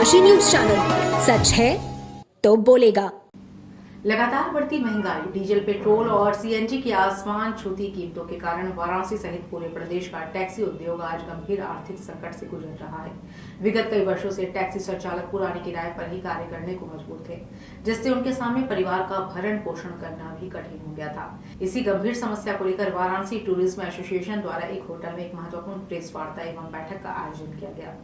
Kashi news channel, सच है तो बोलेगा। लगातार बढ़ती महंगाई, डीजल, पेट्रोल और सीएनजी की आसमान छूती कीमतों के कारण वाराणसी सहित पूरे प्रदेश का टैक्सी उद्योग आज गंभीर आर्थिक संकट से गुजर रहा है। विगत कई वर्षों से टैक्सी संचालक पुराने किराए पर ही कार्य करने को मजबूर थे, जिससे उनके सामने परिवार का भरण पोषण करना भी कठिन हो गया था। इसी गंभीर समस्या को लेकर वाराणसी टूरिज्म एसोसिएशन द्वारा एक होटल में एक महत्वपूर्ण प्रेस वार्ता एवं बैठक का आयोजन किया गया।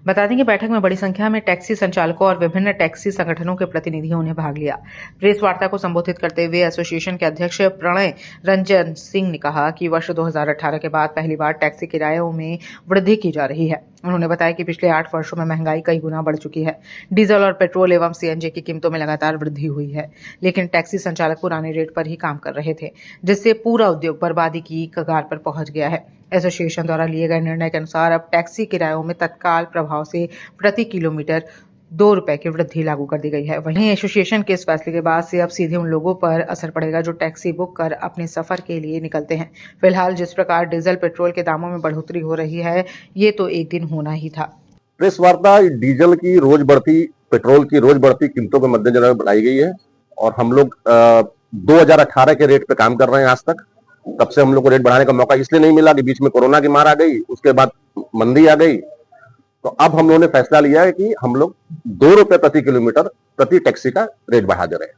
बता दें कि बैठक में बड़ी संख्या में टैक्सी संचालकों और विभिन्न टैक्सी संगठनों के प्रतिनिधियों ने भाग लिया। प्रेस वार्ता को संबोधित करते हुए एसोसिएशन के अध्यक्ष प्रणय रंजन सिंह ने कहा कि वर्ष 2018 के बाद पहली बार टैक्सी किरायों में वृद्धि की जा रही है। उन्होंने बताया कि पिछले 8 वर्षों में महंगाई कई गुना बढ़ चुकी है। डीजल और पेट्रोल एवं सीएनजी की कीमतों में लगातार वृद्धि हुई है, लेकिन टैक्सी संचालक पुराने रेट पर ही काम कर रहे थे, जिससे पूरा उद्योग बर्बादी की कगार पर पहुंच गया है। एसोसिएशन द्वारा लिए गए निर्णय के अनुसार अब टैक्सी किरायों में तत्काल प्रभाव से प्रति किलोमीटर 2 रुपए की वृद्धि लागू कर दी गई है। वहीं एसोसिएशन के इस फैसले के बाद से अब सीधे उन लोगों पर असर पड़ेगा जो टैक्सी बुक कर अपने सफर के लिए निकलते हैं। फिलहाल जिस प्रकार डीजल पेट्रोल के दामों में बढ़ोतरी हो रही है, ये तो एक दिन होना ही था। प्रेस वार्ता डीजल की रोज बढ़ती, पेट्रोल की रोज बढ़ती कीमतों के मद्देनजर बनाई गई है और हम लोग 2018 के रेट पे काम कर रहे हैं आज तक। तब से हम लोग को रेट बढ़ाने का मौका इसलिए नहीं मिला कि बीच में कोरोना की मार आ गई, उसके बाद मंदी आ गई। तो अब हम लोगों ने फैसला लिया है कि हम लोग 2 रुपए प्रति किलोमीटर प्रति टैक्सी का रेट बढ़ा दे रहे हैं।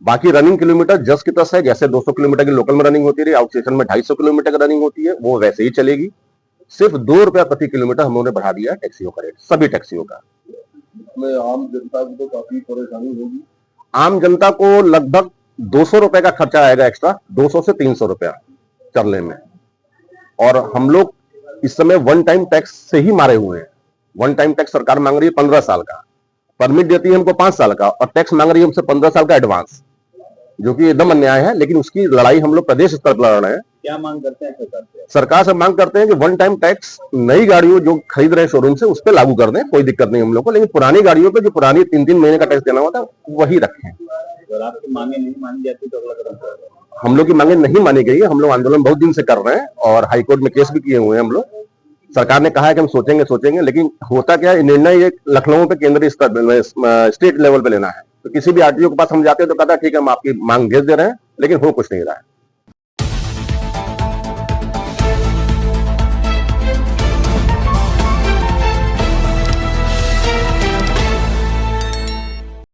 बाकी रनिंग किलोमीटर जस की तस है, जैसे 200 किलोमीटर की लोकल में रनिंग होती रही, आउट स्टेशन में 250 किलोमीटर की रनिंग होती है, वो वैसे ही चलेगी। सिर्फ 2 रुपया प्रति किलोमीटर हम लोगों ने बढ़ा दिया है टैक्सियों का रेट, सभी टैक्सियों का। आम जनता को तो काफी परेशानी होगी। आम जनता को लगभग 200 रुपए का खर्चा आएगा एक्स्ट्रा, 200 से 300 रुपया चलने में। और हम लोग इस समय वन टाइम टैक्स से ही मारे हुए हैं। वन टाइम टैक्स सरकार मांग रही है 15 साल का, परमिट देती है हमको 5 साल का, और टैक्स मांग रही है हमसे 15 साल का एडवांस, जो कि एकदम अन्याय है। लेकिन उसकी लड़ाई हम लोग प्रदेश स्तर पर लड़ रहे हैं। क्या मांग करते हैं सरकार से? सरकार से मांग करते हैं कि वन टाइम टैक्स नई गाड़ियों जो खरीद रहे हैं शोरूम से, उस पर लागू कर दें, कोई दिक्कत नहीं हम लोग को। लेकिन पुरानी गाड़ियों पे जो पुरानी 3-3 महीने का टैक्स देना होता है वही रखें। अगर आपकी मांगे नहीं मानी जाती तो अगला कदम क्या होगा? हम लोग की मांगे नहीं मानी गई है। हम लोग आंदोलन बहुत दिन से कर रहे हैं और हाईकोर्ट में केस भी किए हुए हैं हम लोग। सरकार ने कहा है कि हम सोचेंगे, लेकिन होता क्या है, निर्णय ये लखनऊ पे केंद्रीय स्तर स्टेट लेवल पे लेना है। तो किसी भी आरटीओ के पास हम जाते हैं तो कहता है ठीक है हम आपकी मांग भेज दे रहे हैं, लेकिन हो कुछ नहीं रहा है।